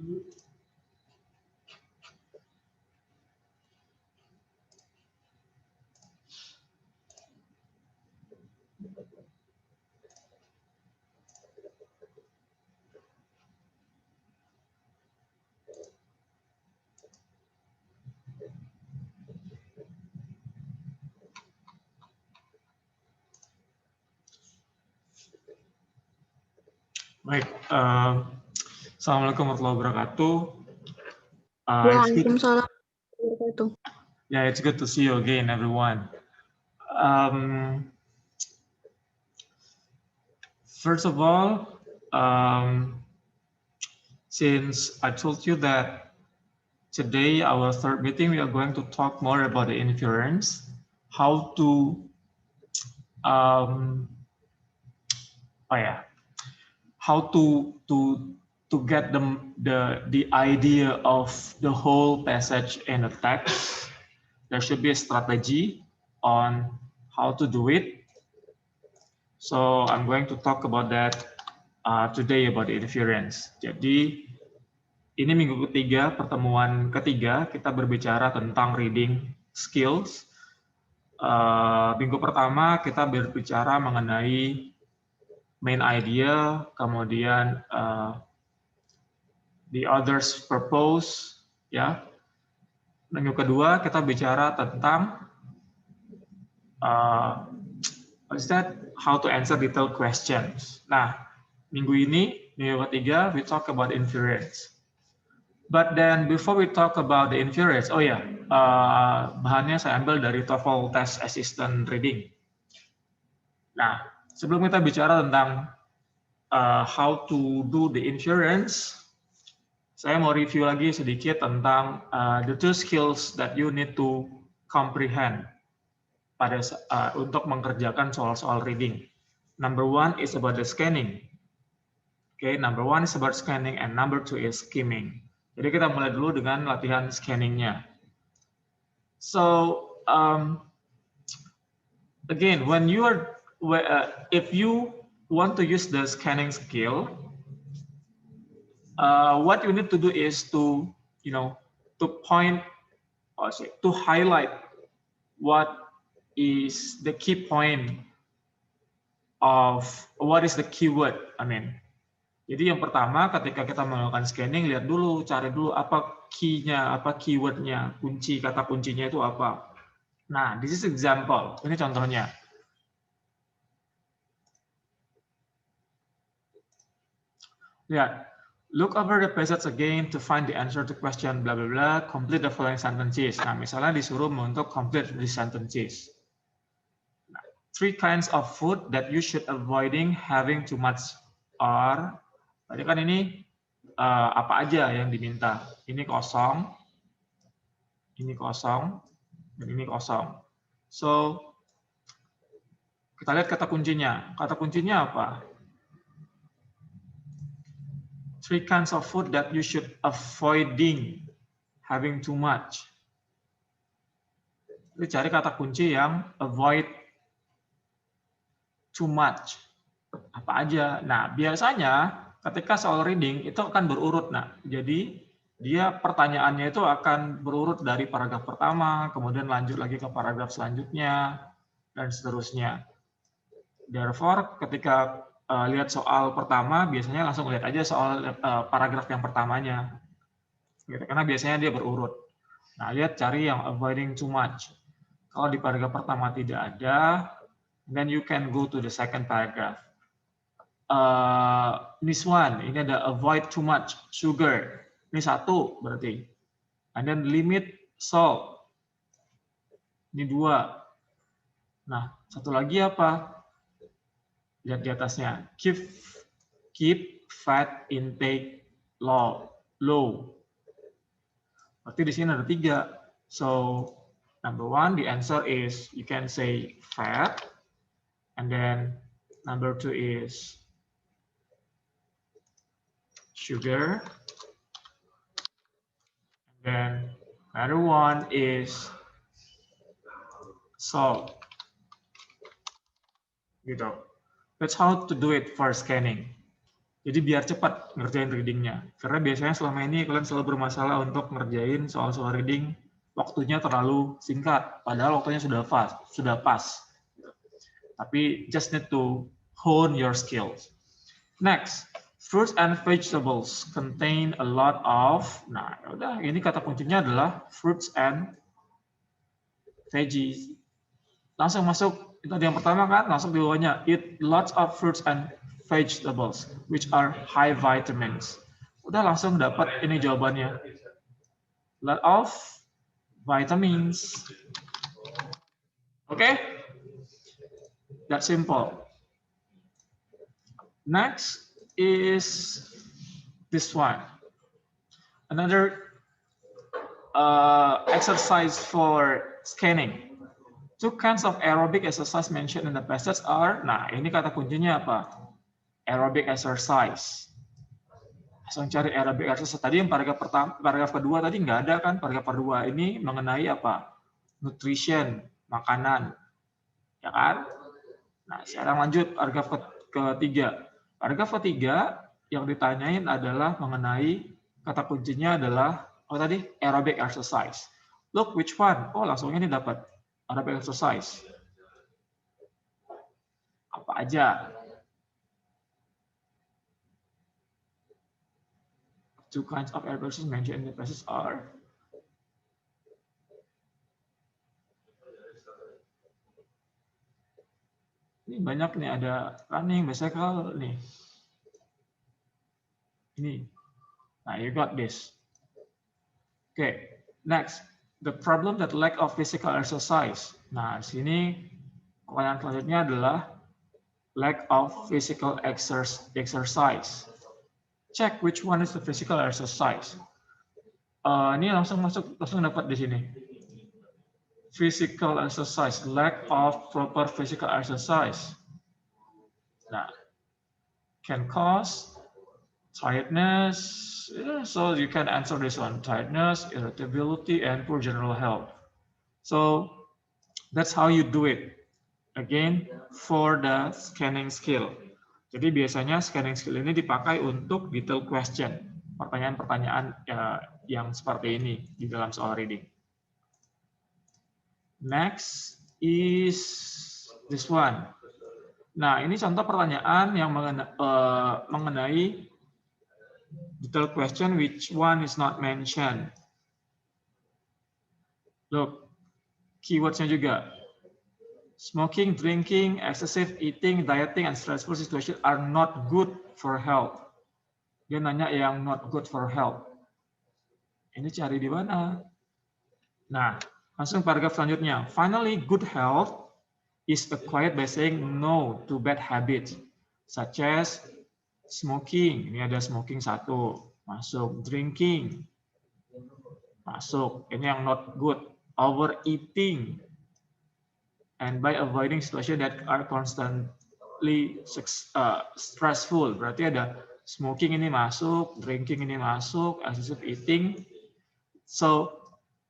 Baik, Assalamualaikum warahmatullahi wabarakatuh. Waalaikumsalam warahmatullahi wabarakatuh. Yeah, it's good to see you again, everyone. First of all, since I told you that today, our third meeting, we are going to talk more about the inference, how to get the idea of the whole passage in a text. There should be a strategy on how to do it. So I'm going to talk about that today about the inference. Jadi ini minggu ketiga, pertemuan ketiga, kita berbicara tentang reading skills. Minggu pertama kita berbicara mengenai main idea, kemudian the others purpose, ya. Minggu kedua kita bicara tentang how to answer detailed questions. Nah, minggu ketiga, we talk about inference. But then before we talk about the inference, bahannya saya ambil dari TOEFL Test Assistant Reading. Nah, sebelum kita bicara tentang how to do the inference, saya mau review lagi sedikit tentang the two skills that you need to comprehend untuk mengerjakan soal-soal reading. Number one is about the scanning. Okay, number one is about scanning and number two is skimming. Jadi kita mulai dulu dengan latihan scanningnya. So again, if you want to use the scanning skill, what you need to do is to highlight what is the key point of what is the keyword. Jadi yang pertama ketika kita melakukan scanning, cari dulu apa key-nya, apa keyword-nya, kata kuncinya itu apa. Nah, this is example. Ini contohnya. Lihat. Look over the passage again to find the answer to question blah blah blah. Complete the following sentences. Nah, misalnya disuruh untuk complete the sentences. Nah, 3 kinds of food that you should avoiding having too much are. Tadi kan ini apa aja yang diminta. Ini kosong, dan ini kosong. So kita lihat kata kuncinya. Kata kuncinya apa? 3 kinds of food that you should avoiding having too much. Jadi cari kata kunci yang avoid too much. Apa aja? Nah, biasanya ketika soal reading itu akan berurut. Nah, jadi dia pertanyaannya itu akan berurut dari paragraf pertama, kemudian lanjut lagi ke paragraf selanjutnya, dan seterusnya. Therefore, ketika lihat soal pertama, biasanya langsung lihat aja soal paragraf yang pertamanya. Gitu, karena biasanya dia berurut. Nah, lihat cari yang avoiding too much. Kalau di paragraf pertama tidak ada, then you can go to the second paragraph. This one, ini ada avoid too much sugar. Ini 1 berarti. And then limit salt. Ini 2. Nah, satu lagi apa? Lihat di atasnya. Keep fat intake low. Berarti di sini ada 3. So, number 1, the answer is you can say fat. And then number 2 is sugar. And then another one is salt. Gitu. That's how to do it for scanning. Jadi biar cepat ngerjain readingnya. Karena biasanya selama ini kalian selalu bermasalah untuk ngerjain soal-soal reading, waktunya terlalu singkat. Padahal waktunya sudah pas. Tapi just need to hone your skills. Next, fruits and vegetables contain a lot of. Nah, udah ini kata kuncinya adalah fruits and veggies. Langsung masuk, itu yang pertama kan, langsung di bawahnya. Eat lots of fruits and vegetables, which are high vitamins. Udah langsung dapat ini jawabannya. Lot of vitamins. Oke? That's simple. Next is this one. Another exercise for scanning. Two kinds of aerobic exercise mentioned in the passage are, nah ini kata kuncinya apa? Aerobic exercise. Langsung cari aerobic exercise. Tadi yang paragraf kedua tadi nggak ada kan? Paragraf kedua ini mengenai apa? Nutrition, makanan. Ya kan? Nah, sekarang lanjut paragraf ketiga. Paragraf ketiga yang ditanyain adalah mengenai kata kuncinya adalah tadi aerobic exercise. Look which one? Oh, langsung ini dapat aerobic exercise. Apa aja? Two kinds of aerobic exercise mentioned in the passage are. Ini banyak nih, ada running, bicycle nih. Ini. Nah, you got this. Okay, next. The problem that lack of physical exercise. Nah, di sini pertanyaan selanjutnya adalah lack of physical exercise. Check which one is the physical exercise. Ini langsung dapat di sini. Physical exercise, lack of proper physical exercise. Nah, can cause tiredness. So you can answer this one: tiredness, irritability, and poor general health. So that's how you do it. Again, for the scanning skill. Jadi biasanya scanning skill ini dipakai untuk detailed question, pertanyaan-pertanyaan yang seperti ini di dalam soal reading. Next is this one. Nah, ini contoh pertanyaan yang mengenai detailed question, which one is not mentioned. Look, keywords-nya juga. Smoking, drinking, excessive eating, dieting, and stressful situation are not good for health. Dia nanya yang not good for health. Ini cari di mana? Nah, langsung paragraf selanjutnya. Finally, good health is acquired by saying no to bad habits, such as smoking. Ini ada smoking satu, masuk. Drinking, masuk. Ini yang not good. Overeating, and by avoiding situation that are constantly stressful. Berarti ada smoking ini masuk, drinking ini masuk, excessive eating. So,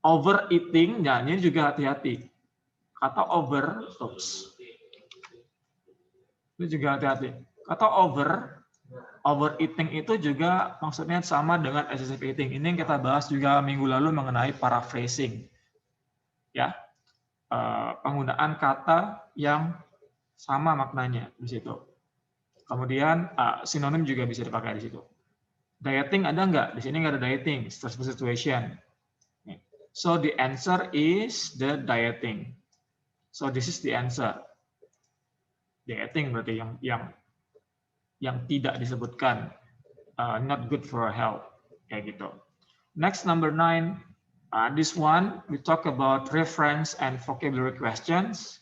overeating, nah ini juga hati-hati. Kata over, ini juga hati-hati. Kata overeating itu juga maksudnya sama dengan excessive eating. Ini yang kita bahas juga minggu lalu mengenai paraphrasing. Ya, penggunaan kata yang sama maknanya di situ. Kemudian sinonim juga bisa dipakai di situ. Dieting ada nggak? Di sini nggak ada dieting. Stressful situation. So the answer is the dieting. So this is the answer. Dieting berarti yang tidak disebutkan, not good for health, kayak gitu. Next, number 9. This one, we talk about reference and vocabulary questions.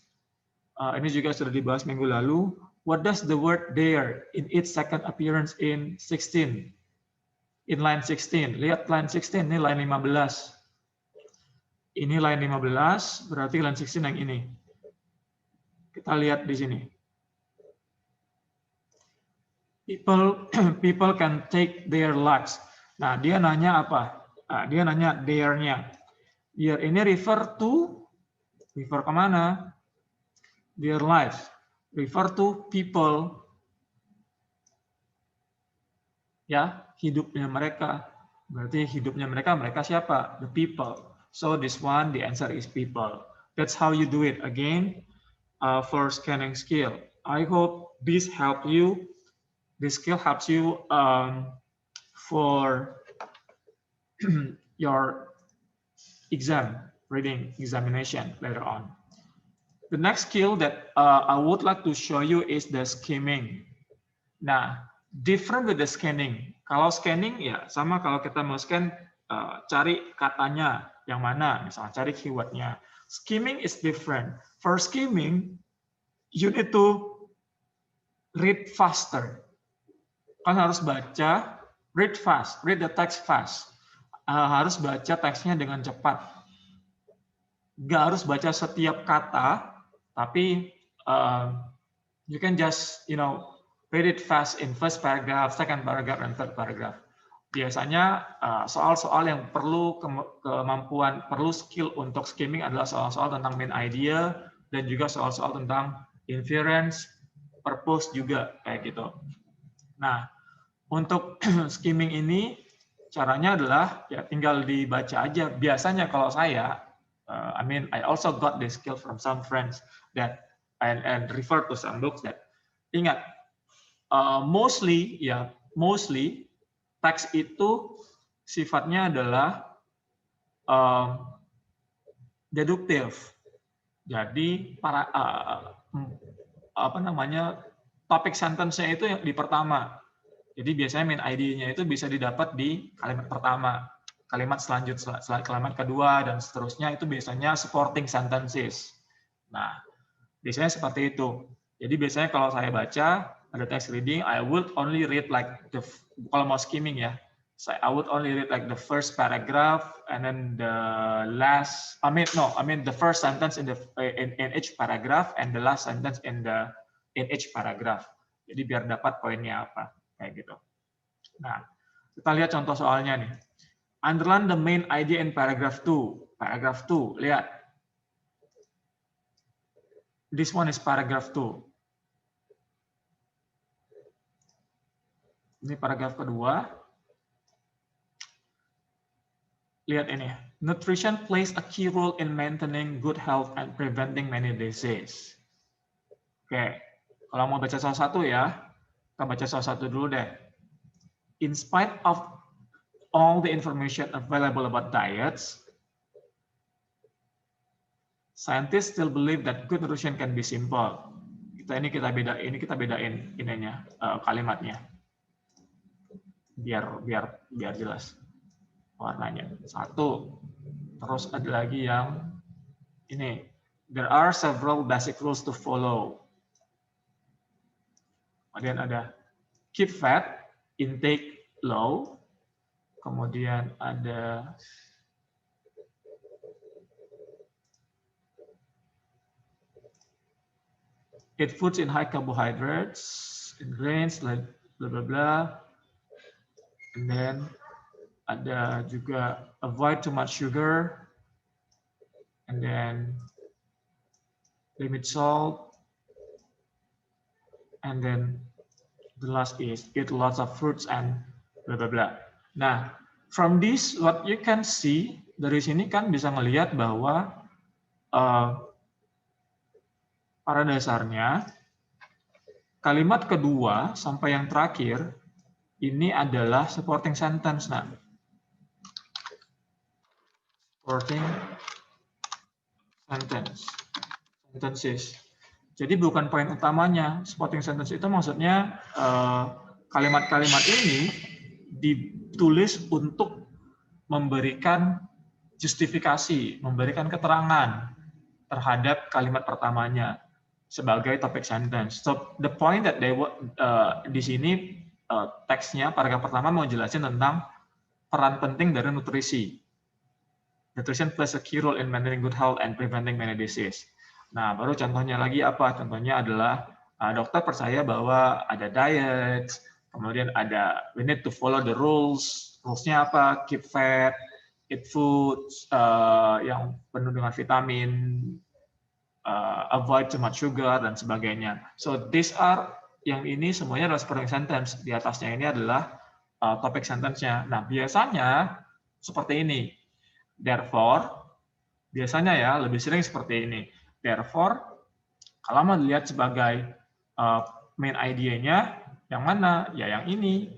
Ini juga sudah dibahas minggu lalu. What does the word there in its second appearance in 16? In line 16. Lihat line 16, ini line 15. Ini line 15, berarti line 16 yang ini. Kita lihat di sini. People can take their lives. Nah, dia nanya apa? Dia nanya there-nya. There ini refer kemana? Their lives. Refer to people. Ya, hidupnya mereka. Berarti hidupnya mereka siapa? The people. So this one, the answer is people. That's how you do it. Again, for scanning skill. I hope this help you. This skill helps you for your reading examination later on. The next skill that I would like to show you is the skimming. Nah, different with the scanning. Kalau scanning ya sama kalau kita mau scan, cari katanya yang mana, misalnya cari keywordnya. Skimming is different. For skimming, you need to read faster. Kan harus baca, read fast, read the text fast. Harus baca teksnya dengan cepat. Nggak harus baca setiap kata, tapi you can just, read it fast in first paragraph, second paragraph, and third paragraph. Biasanya soal-soal yang perlu kemampuan, perlu skill untuk skimming adalah soal-soal tentang main idea dan juga soal-soal tentang inference, purpose juga kayak gitu. Nah, untuk skimming ini caranya adalah ya tinggal dibaca aja. Biasanya kalau saya, I also got this skill from some friends that and refer to some books that ingat. Mostly teks itu sifatnya adalah deduktif. Jadi topik sentence-nya itu yang di pertama. Jadi biasanya main ID-nya itu bisa didapat di kalimat pertama, kalimat selanjutnya, kalimat kedua dan seterusnya itu biasanya supporting sentences. Nah, biasanya seperti itu. Jadi biasanya kalau saya baca ada text reading, I would only read like kalau mau skimming ya, I would only read like the first paragraph and then the the first sentence in each paragraph and the last sentence in each paragraph. Jadi biar dapat poinnya apa, kayak gitu. Nah, kita lihat contoh soalnya nih. Underline the main idea in paragraph 2. Paragraph 2, lihat. This one is paragraph 2. Ini paragraf kedua. Lihat ini. Nutrition plays a key role in maintaining good health and preventing many diseases. Oke, kalau mau baca salah satu ya, kita baca salah satu dulu deh. In spite of all the information available about diets, scientists still believe that good nutrition can be simple. Kita bedain ininya, kalimatnya. Biar jelas warnanya. Satu. Terus ada lagi yang ini. There are several basic rules to follow. Kemudian ada keep fat, intake low. Kemudian ada eat foods in high carbohydrates, in grains, like blah blah blah. And then ada juga avoid too much sugar, and then limit salt, and then the last is eat lots of fruits and blah blah blah. Nah, from this what you can see dari sini kan bisa melihat bahwa pada dasarnya kalimat kedua sampai yang terakhir ini adalah supporting sentence. Nah, supporting sentences. Jadi bukan poin utamanya. Supporting sentence itu maksudnya kalimat-kalimat ini ditulis untuk memberikan justifikasi, memberikan keterangan terhadap kalimat pertamanya sebagai topic sentence. So the point that di sini teksnya paragraf pertama mau jelasin tentang peran penting dari nutrisi. Nutrition plays a key role in maintaining good health and preventing many diseases. Nah, baru contohnya lagi apa? Contohnya adalah dokter percaya bahwa ada diet, kemudian ada we need to follow the rules. Rules-nya apa? Keep fat, eat foods yang penuh dengan vitamin, avoid too much sugar dan sebagainya. So these are yang ini semuanya adalah supporting sentence. Di atasnya ini adalah topik sentence-nya. Nah, biasanya seperti ini. Therefore, biasanya ya lebih sering seperti ini. Therefore, kalau mau dilihat sebagai main idea-nya, yang mana? Ya yang ini.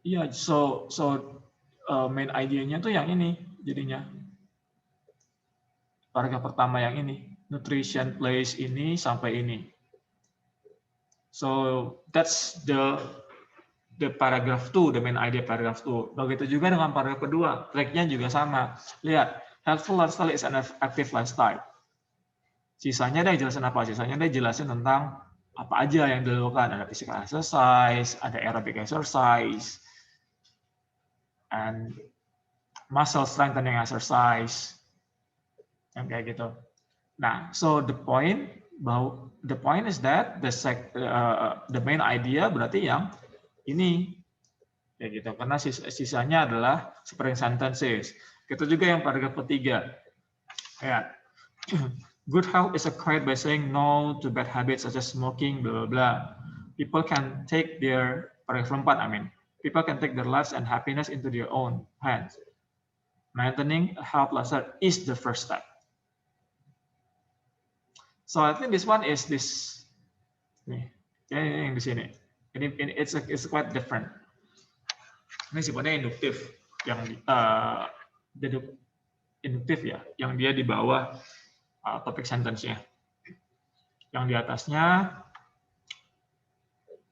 Iya, main idea-nya tuh yang ini jadinya. Paragraf pertama yang ini, nutrition place ini sampai ini. So that's the paragraph 2, the main idea paragraph 2. Begitu juga dengan paragraf kedua, track-nya juga sama. Lihat, healthful lifestyle is an active lifestyle. Sisanya dia jelasin apa? Sisanya dia jelasin tentang apa aja yang dilakukan. Ada physical exercise, ada aerobic exercise, and muscle strengthening exercise, yang kayak gitu. Nah, so the point is that the main idea berarti yang ini, kayak gitu. Karena sisanya adalah supporting sentences. Itu juga yang paragraf ketiga. Ya. Good health is acquired by saying no to bad habits such as smoking, blah blah blah. People can take their paragraph 4, people can take their lives and happiness into their own hands. Maintaining a healthy lifestyle is the first step. So I think this one is this. Nih, yang di sini. Ini it's quite different. Ini sifatnya induktif, yang induktif ya, yang dia di bawah topik sentence-nya. Yang di atasnya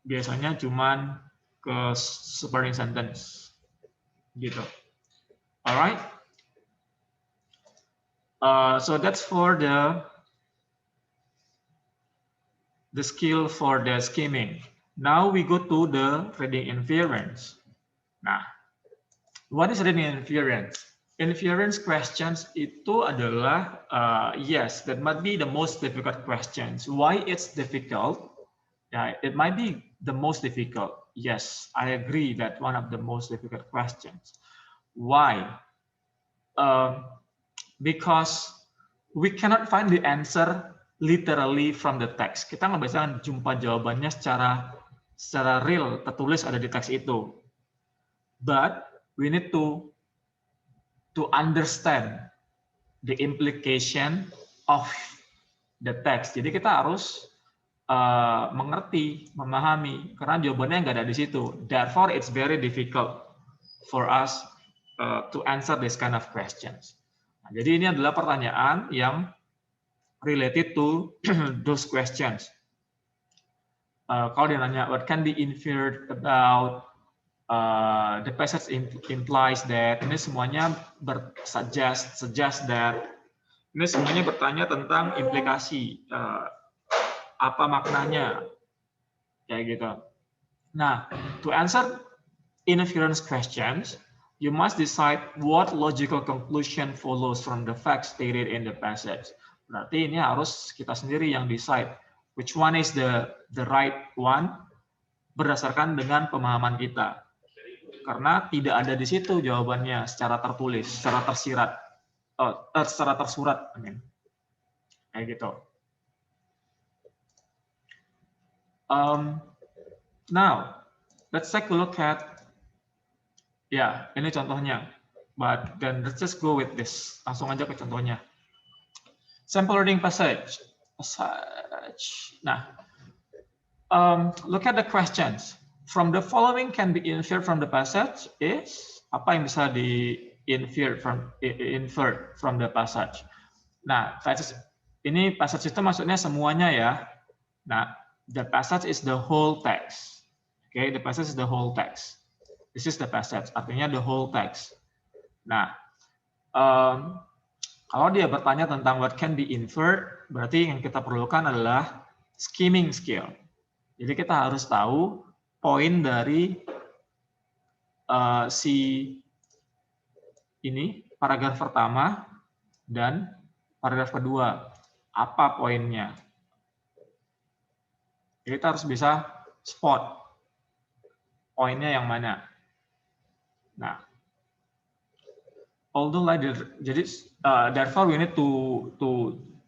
biasanya cuman ke supporting sentence, gitu. Alright. So that's for the skill for the skimming. Now we go to the reading inference. Nah, what is reading inference? Inference questions itu adalah, yes, that might be the most difficult questions. Why it's difficult? Yeah, it might be the most difficult. Yes, I agree that one of the most difficult questions. Why? Because we cannot find the answer literally from the text. Kita nggak bisa jumpa jawabannya secara real, tertulis ada di teks itu. But we need to understand the implication of the text. Jadi kita harus mengerti, memahami, karena jawabannya nggak ada di situ. Therefore, it's very difficult for us to answer this kind of questions. Nah, jadi ini adalah pertanyaan yang related to those questions. Kalau dia nanya, what can be inferred about the passage implies that, ini semuanya suggest that, ini semuanya bertanya tentang implikasi, apa maknanya, kayak gitu. Nah, to answer inference questions, you must decide what logical conclusion follows from the facts stated in the passage. Berarti ini harus kita sendiri yang decide which one is the right one berdasarkan dengan pemahaman kita. Karena tidak ada di situ jawabannya secara tertulis, secara tersirat, secara tersurat, kayak gitu. Now, let's take a look at, ya, ini contohnya. But then let's just go with this. Langsung aja ke contohnya. Sample reading passage. Nah, look at the questions. From the following can be inferred from the passage is, apa yang bisa inferred from the passage. Nah, ini passage itu maksudnya semuanya ya. Nah, the passage is the whole text. Okay, the passage is the whole text. This is the passage, artinya the whole text. Nah, kalau dia bertanya tentang what can be inferred, berarti yang kita perlukan adalah skimming skill. Jadi kita harus tahu poin dari si ini, paragraf pertama dan paragraf kedua. Apa poinnya? Jadi kita harus bisa spot poinnya yang mana. Nah, although like jadi therefore we need to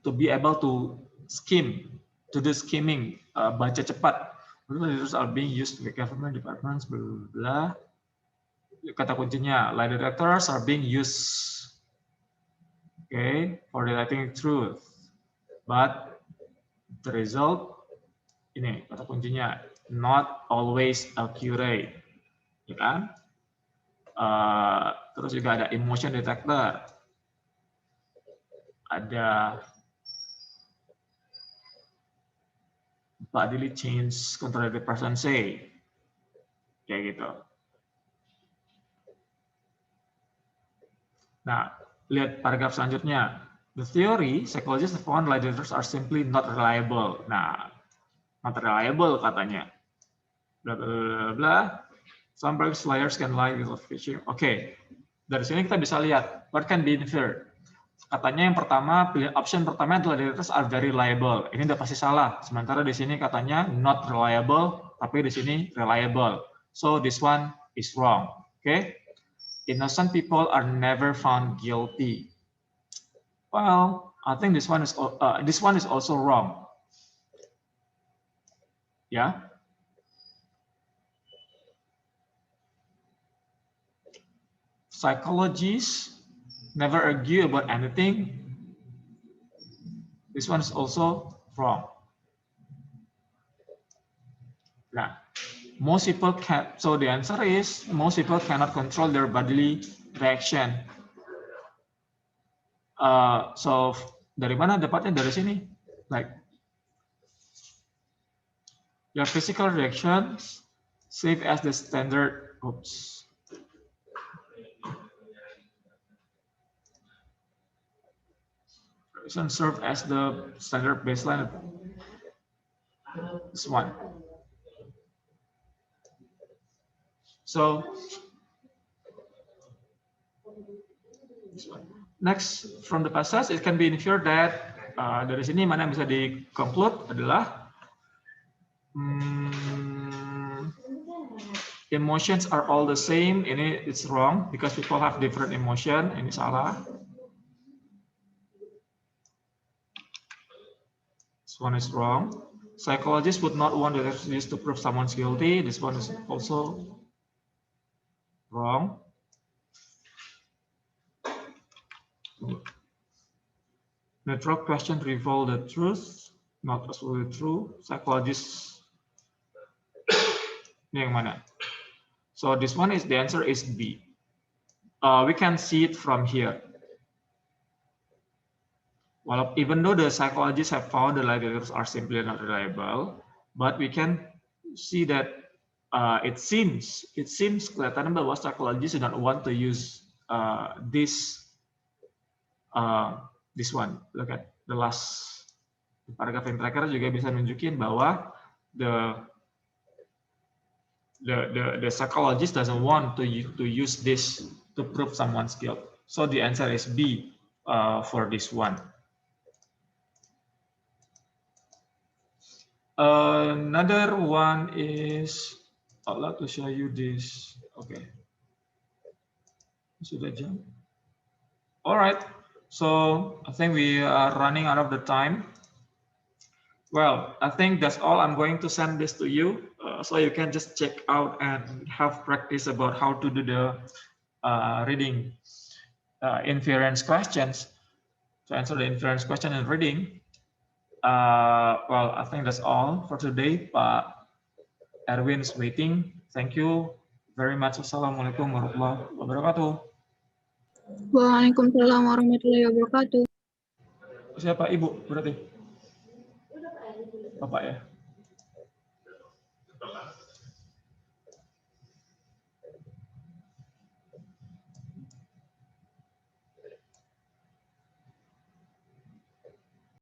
to be able to do skimming, baca cepat. Leaders are being used by government departments, blah, blah, blah. Kata kuncinya, lie detectors are being used, okay, for detecting truth. But the result, ini kata kuncinya, not always accurate, ya kan? Terus juga ada emotion detector, ada bodily change control the person say, kayak gitu. Nah, lihat paragraf selanjutnya. The theory, psychologists found lie detectors are simply not reliable. Nah, not reliable katanya. Blah, blah, blah, blah. Some liars can lie without fishing. Oke, dari sini kita bisa lihat what can be inferred. Katanya yang pertama, option pertama adalah detectors are very reliable. Ini udah pasti salah. Sementara di sini katanya not reliable, tapi di sini reliable. So this one is wrong. Oke. Innocent people are never found guilty. Well, I think this one is also wrong. Yeah. Psychologists never argue about anything. This one is also wrong. Nah, most people can. So the answer is most people cannot control their bodily reaction. So dari mana dapatnya? Dari sini. Like your physical reactions save as the standard. Oops. Serve as the standard baseline. This one. So next from the passage, it can be inferred that dari sini mana yang bisa di-conclude adalah emotions are all the same. Ini it's wrong because people have different emotion. Ini salah. This one is wrong. Psychologists would not want this to prove someone's guilty. This one is also wrong. Network question reveal the truth, not absolutely true. Psychologists, ini yang mana? So this one is the answer is B. We can see it from here. Well, even though the psychologists have found the lie detectors are simply not reliable, but we can see that it seems kelihatan bahwa psychologists do not want to use this one. Look at the last paragraph yang terakhir juga bisa nunjukin bahwa the psychologist doesn't want to use this to prove someone's guilt. So the answer is B for this one. Another one is, I'd like to show you this. Okay. Sudah jam. All right. So I think we are running out of the time. Well, I think that's all. I'm going to send this to you so you can just check out and have practice about how to do the reading inference questions. To answer the inference question and reading. Well, I think that's all for today. Pak Erwin is waiting. Thank you very much. Wassalamualaikum warahmatullahi wabarakatuh. Waalaikumsalam warahmatullahi wabarakatuh. Siapa Ibu berarti? Bapak ya?